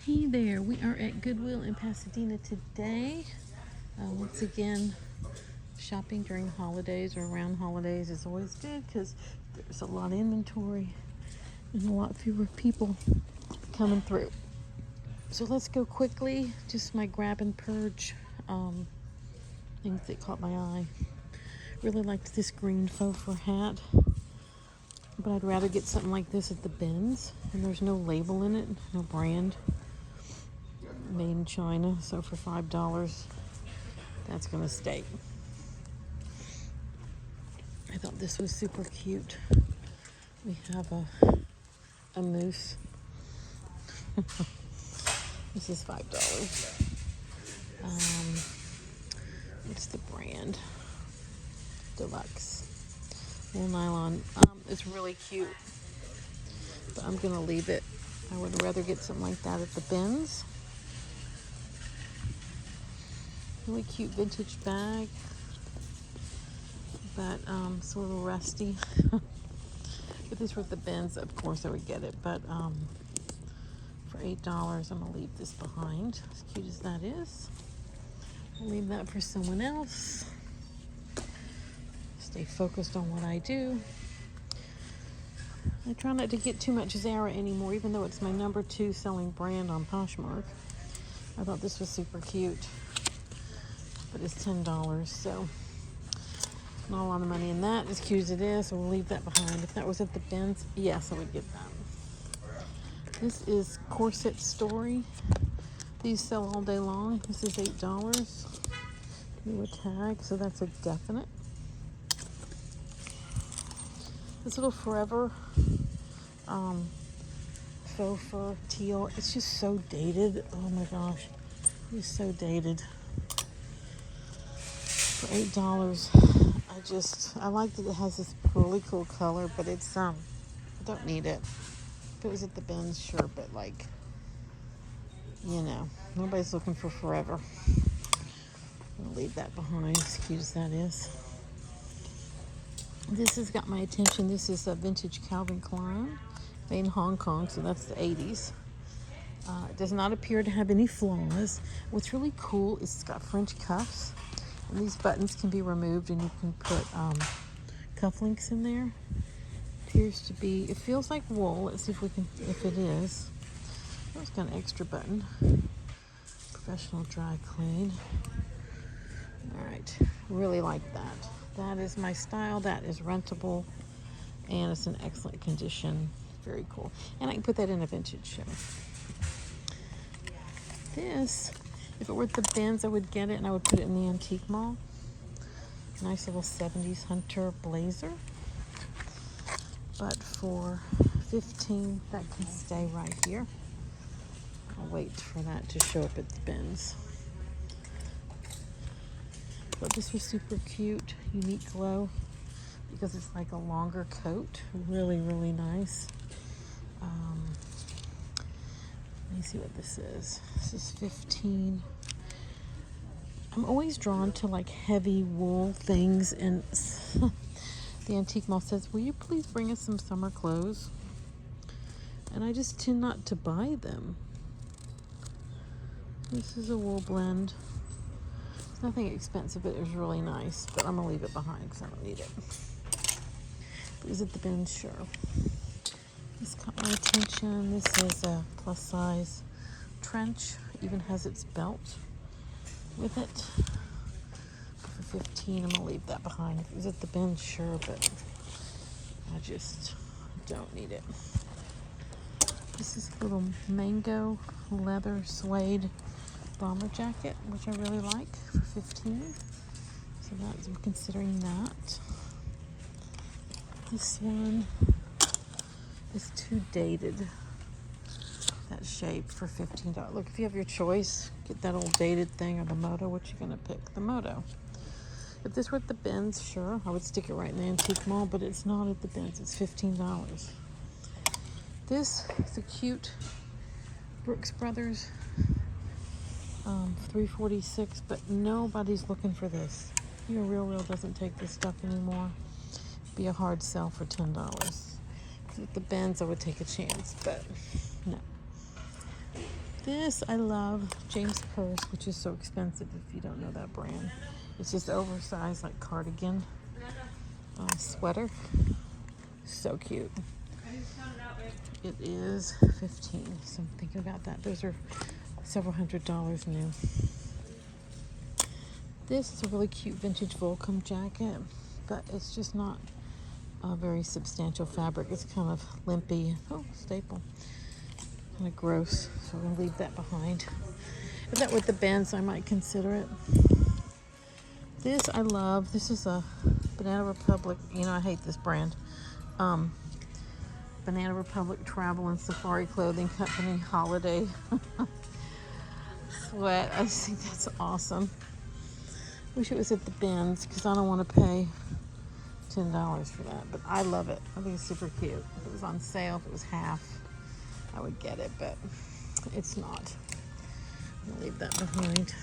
Hey there, we are at Goodwill in Pasadena today. Once again, shopping during holidays or around holidays is always good because there's a lot of inventory and a lot fewer people coming through. So let's go quickly. Just my grab and purge things that caught my eye. Really liked this green faux fur hat, but I'd rather get something like this at the bins, and there's no label in it, no brand. Made in China, so for $5 that's gonna stay. I thought this was super cute. We have a moose. This is $5. What's the brand? Deluxe wool nylon. It's really cute, but I'm gonna leave it. I would rather get something like that at the bins. Really cute vintage bag, but it's a little rusty. If this were at the bins, of course I would get it, but for $8, I'm gonna leave this behind. As cute as that is, I'll leave that for someone else. Stay focused on what I do. I try not to get too much Zara anymore, even though it's my number 2 selling brand on Poshmark. I thought this was super cute, but it's $10, so not a lot of money in that. As cute as it is, so we'll leave that behind. If that was at the bins, yes, I would get that. This is Corset Story. These sell all day long. This is $8. New tag, so that's a definite. This little Forever faux fur teal. It's just so dated. Oh my gosh, it's so dated. For $8, I like that it has this really cool color, but it's I don't need it. If it was at the bins, sure, but like, nobody's looking for Forever. I'm gonna leave that behind, as cute as that is. This has got my attention. This is a vintage Calvin Klein, made in Hong Kong, so that's the 80s. It does not appear to have any flaws. What's really cool is it's got French cuffs, and these buttons can be removed, and you can put cufflinks in there. Appears to be, it feels like wool. Let's see if it is. Oh, it's got an extra button. Professional dry clean. All right, really like that. That is my style. That is rentable, and it's in excellent condition. Very cool. And I can put that in a vintage show. This, if it were at the bins, I would get it, and I would put it in the antique mall. Nice little 70s hunter blazer. But for $15, that can stay right here. I'll wait for that to show up at the bins. But this was super cute, unique glow, because it's like a longer coat. Really, really nice. Let me see what this is. This is $15. I'm always drawn to like heavy wool things, and the antique mall says, will you please bring us some summer clothes? And I just tend not to buy them. This is a wool blend. It's nothing expensive, but it was really nice, but I'm gonna leave it behind because I don't need it. But is it the bins? Sure. This caught my attention. This is a plus size trench, even has its belt with it. For $15, I'm gonna leave that behind. If it was at the bins, sure, but I just don't need it. This is a little mango leather suede bomber jacket, which I really like, for $15. So I'm considering that. This one is too dated. That shape for $15. Look, if you have your choice, get that old dated thing or the Moto. What you gonna pick? The Moto. If this were at the bins, sure, I would stick it right in the antique mall, but it's not at the bins. It's $15. This is a cute Brooks Brothers, $3.46, but nobody's looking for this. Your Real doesn't take this stuff anymore. It'd be a hard sell for $10. With the bins, I would take a chance, but no. This I love, James Pearce, which is so expensive if you don't know that brand. It's just oversized like cardigan sweater. So cute. It is 15, so I'm thinking about that. Those are several $100s new. This is a really cute vintage Volcom jacket, but it's just not a very substantial fabric. It's kind of limpy. Oh, staple. Kind of gross, so I'm gonna leave that behind. If that with the bends, I might consider it. This I love. This is a Banana Republic. You know, I hate this brand. Banana Republic Travel and Safari Clothing Company holiday sweat. I just think that's awesome. Wish it was at the bins because I don't want to pay $10 for that, but I love it. I think it's super cute. If it was on sale, if it was half, I would get it, but it's not. I'm gonna leave that behind.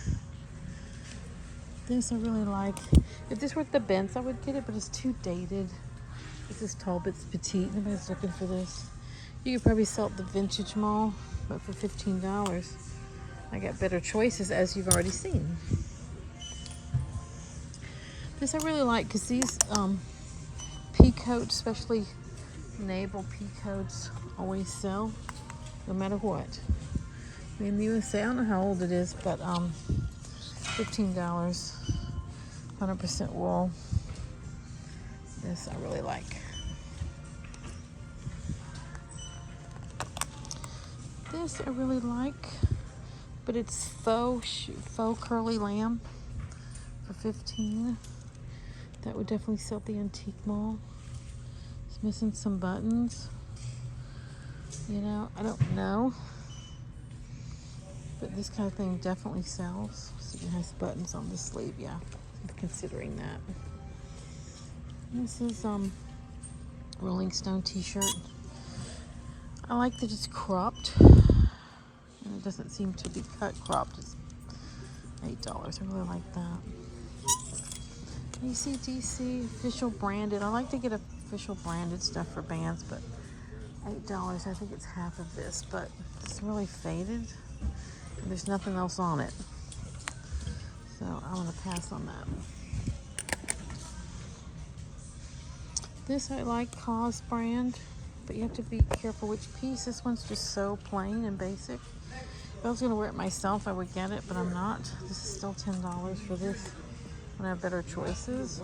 This I really like. If this were at the bins, I would get it, but it's too dated. This is Talbot's Petite. Nobody's looking for this. You could probably sell at the Vintage Mall, but for $15, I got better choices, as you've already seen. This I really like because these pea coats, especially naval pea coats, always sell, no matter what. In the USA, I don't know how old it is, but $15, 100% wool. This I really like. This I really like, but it's faux curly lamb for $15. That would definitely sell at the antique mall. It's missing some buttons. You know, I don't know, but this kind of thing definitely sells. So it has buttons on the sleeve. Yeah, I'm considering that. This is Rolling Stone t-shirt. I like that it's cropped, and it doesn't seem to be cut cropped. It's $8. I really like that. ACDC official branded. I like to get official branded stuff for bands, but $8. I think it's half of this, but it's really faded, and there's nothing else on it. So I'm gonna pass on that. This I like, Cause brand, but you have to be careful which piece. This one's just so plain and basic. If I was going to wear it myself, I would get it, but I'm not. This is still $10 for this. I have better choices.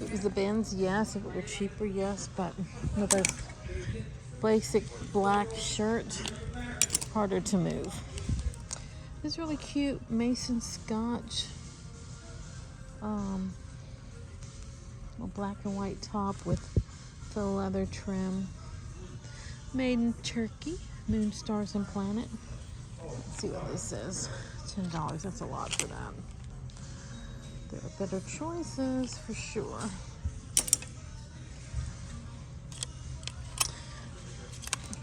If it was the bins, yes. If it were cheaper, yes. But with a basic black shirt, harder to move. This really cute Mason Scotch. A black and white top with faux leather trim. Made in Turkey. Moon, Stars, and Planet. Let's see what this is. $10. That's a lot for that. There are better choices for sure.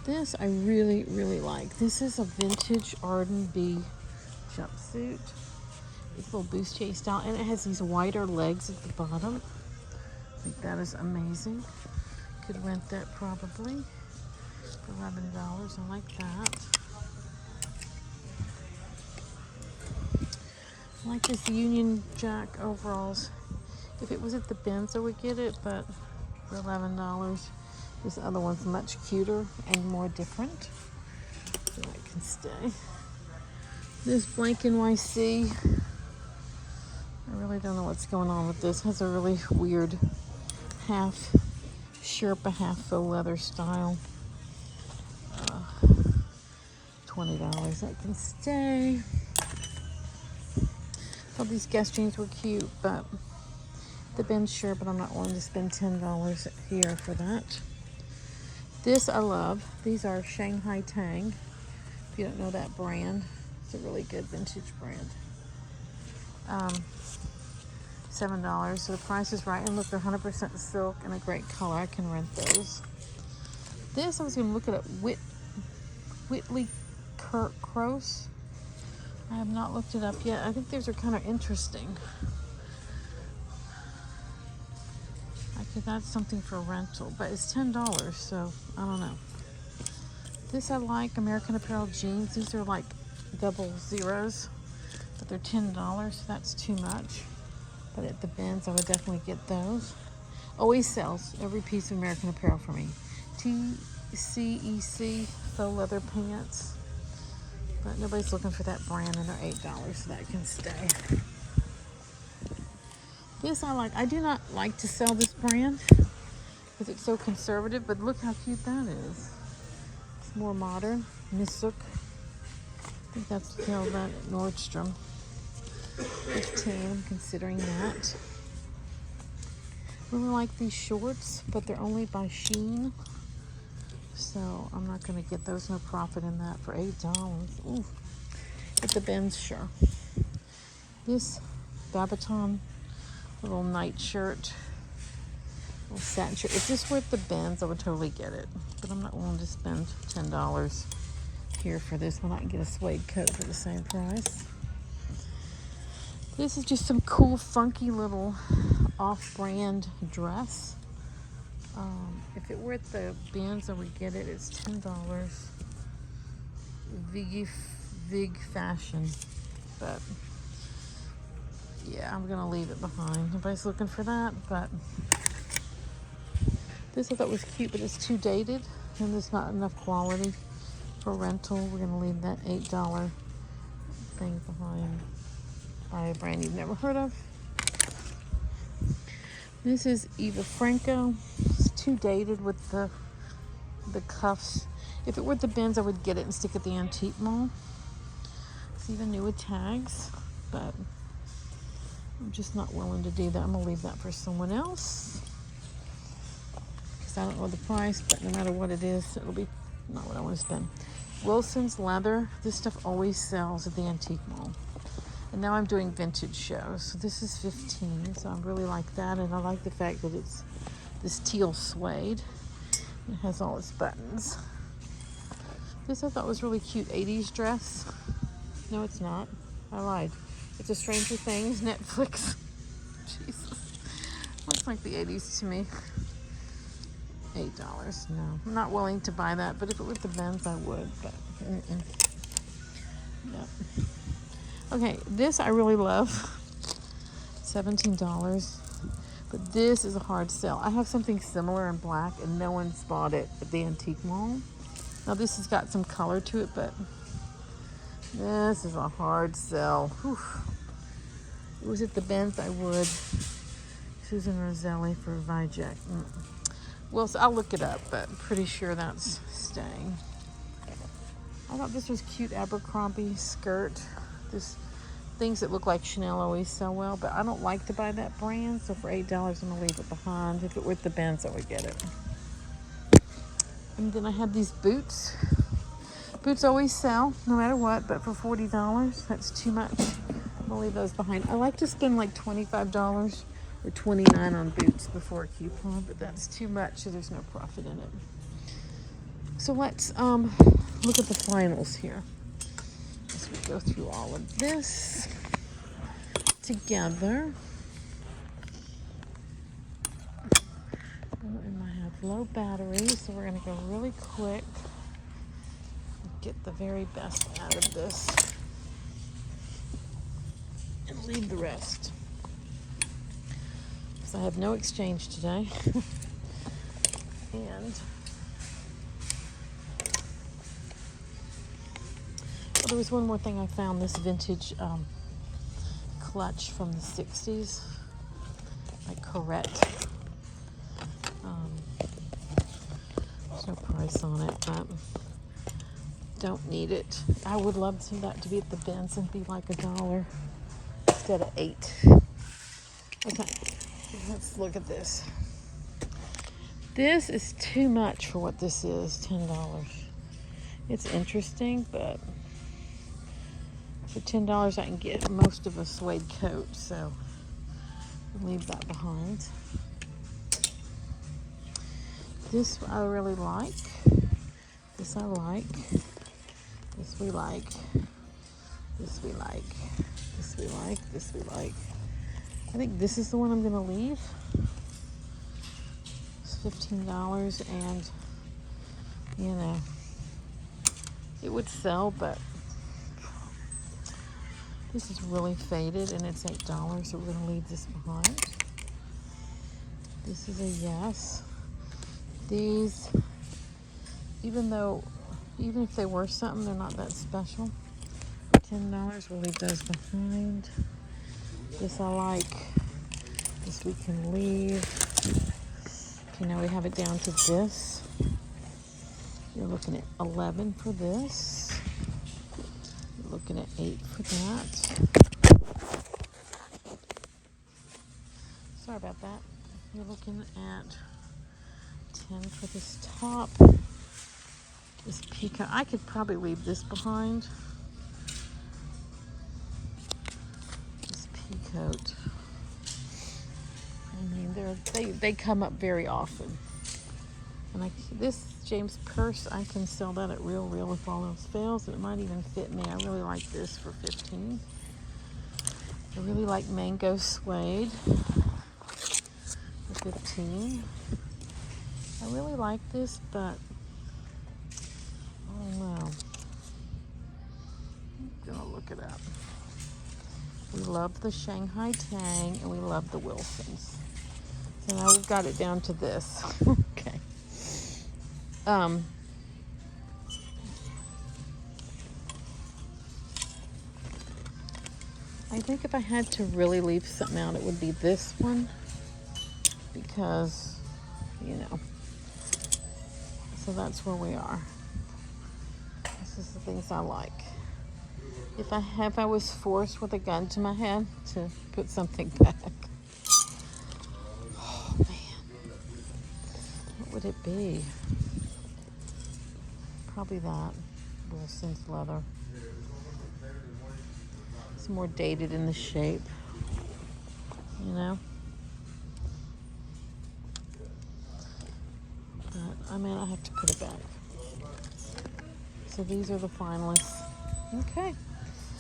This I really, really like. This is a vintage Arden B jumpsuit. It's a little bustier style, and it has these wider legs at the bottom. I think that is amazing. Could rent that probably for $11. I like that. I like this Union Jack overalls. If it was at the bins, I would get it, but for $11, this other one's much cuter and more different. So that can stay. This Blank NYC. I really don't know what's going on with this. It has a really weird half Sherpa, half faux leather style. $20. That can stay. Thought these Guess jeans were cute, but the bin's sure, but I'm not willing to spend $10 here for that. This I love. These are Shanghai Tang. If you don't know that brand, it's a really good vintage brand. $7. So the price is right. And look, they're 100% silk and a great color. I can rent those. This, I was going to look at it. Whitley Cross. I have not looked it up yet. I think these are kind of interesting. I could add something for rental, but it's $10, so I don't know. This I like, American Apparel jeans. These are like double zeros, but they're $10, so that's too much. But at the bins, I would definitely get those. Always sells every piece of American Apparel for me. TCEC faux leather pants. But nobody's looking for that brand, and they're $8, so that can stay. This I like. I do not like to sell this brand because it's so conservative, but look how cute that is. It's more modern. Misook. I think that's held that at Nordstrom. 15, I'm considering that. Really like these shorts, but they're only by Shein. So I'm not going to get those. No profit in that for $8. Ooh. At the bins, sure. This Babaton little night shirt, little satin shirt. If this were at the bins, I would totally get it. But I'm not willing to spend $10 here for this when I can get a suede coat for the same price. This is just some cool, funky little off-brand dress. If it were at the bins, I would get it. It's $10. Vig fashion. But yeah, I'm gonna leave it behind. Nobody's looking for that, but this I thought was cute, but it's too dated and there's not enough quality for rental. We're gonna leave that $8 thing behind. By a brand you've never heard of. This is Eva Franco. It's too dated with the cuffs. If it were at the bins, I would get it and stick it at the antique mall. It's even new with tags, but I'm just not willing to do that. I'm gonna leave that for someone else because I don't know the price, but no matter what it is, it'll be not what I want to spend. Wilson's leather. This stuff always sells at the antique mall. And now I'm doing vintage shows. So this is 15, so I really like that. And I like the fact that it's this teal suede. It has all its buttons. This I thought was really cute, 80s dress. No, it's not. I lied. It's a Stranger Things Netflix. Jesus. Looks like the 80s to me. $8. No, I'm not willing to buy that. But if it were the bins, I would. But no. Okay, this I really love. $17. But this is a hard sell. I have something similar in black and no one's bought it at the antique mall. Now this has got some color to it, but this is a hard sell. Whew. If it was at the bins, I would. Susan Roselli for Vijek. Well, so I'll look it up, but I'm pretty sure that's staying. I thought this was cute Abercrombie skirt. This things that look like Chanel always sell well, but I don't like to buy that brand, so for $8 I'm gonna leave it behind. If it were at the bins, I would get it. And then I have these boots. Boots always sell no matter what, but for $40 that's too much. I'm gonna leave those behind. I like to spend like $25 or $29 on boots before a coupon, but that's too much, so there's no profit in it. So let's look at the finals here. As we go through all of this together. And I have low battery, so we're going to go really quick and get the very best out of this and leave the rest. Because I have no exchange today. And there was one more thing I found, this vintage clutch from the 60s, like Corette. There's no price on it, but don't need it. I would love that to be at the bins and be like $1 instead of $8. Okay, let's look at this. This is too much for what this is, $10. It's interesting, but for $10 I can get most of a suede coat, so I'll leave that behind. This I really like. This I like. This we like. This we like. This we like. This we like. I think this is the one I'm going to leave. It's $15, and you know, it would sell, but This is really faded and it's $8, so we're gonna leave this behind. This is a yes. These, even if they were something, they're not that special. $10, we'll leave those behind. This I like. This we can leave. Okay, now we have it down to this. You're looking at 11 for this. You're looking at 8 for that. Sorry about that. You're looking at 10 for this top. This peacoat. I could probably leave this behind. This peacoat. I mean, they come up very often. And this James Pearce, I can sell that at Real if all else fails. And it might even fit me. I really like this for $15. I really like mango suede for $15. I really like this, but I don't know. I'm gonna look it up. We love the Shanghai Tang and we love the Wilsons. So now we've got it down to this. Okay. I think if I had to really leave something out, it would be this one. Because, you know. So that's where we are. This is the things I like. If I was forced with a gun to my head to put something back. Oh man. What would it be? Probably that. Wilson's leather. It's more dated in the shape. You know? But I mean, I have to put it back. So these are the finalists. Okay.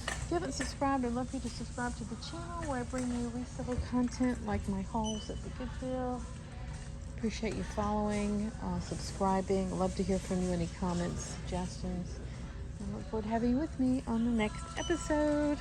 If you haven't subscribed, I'd love for you to subscribe to the channel where I bring you reseller content like my hauls at the Goodwill. Appreciate you following, subscribing. Love to hear from you, any comments, suggestions. And look forward to having you with me on the next episode.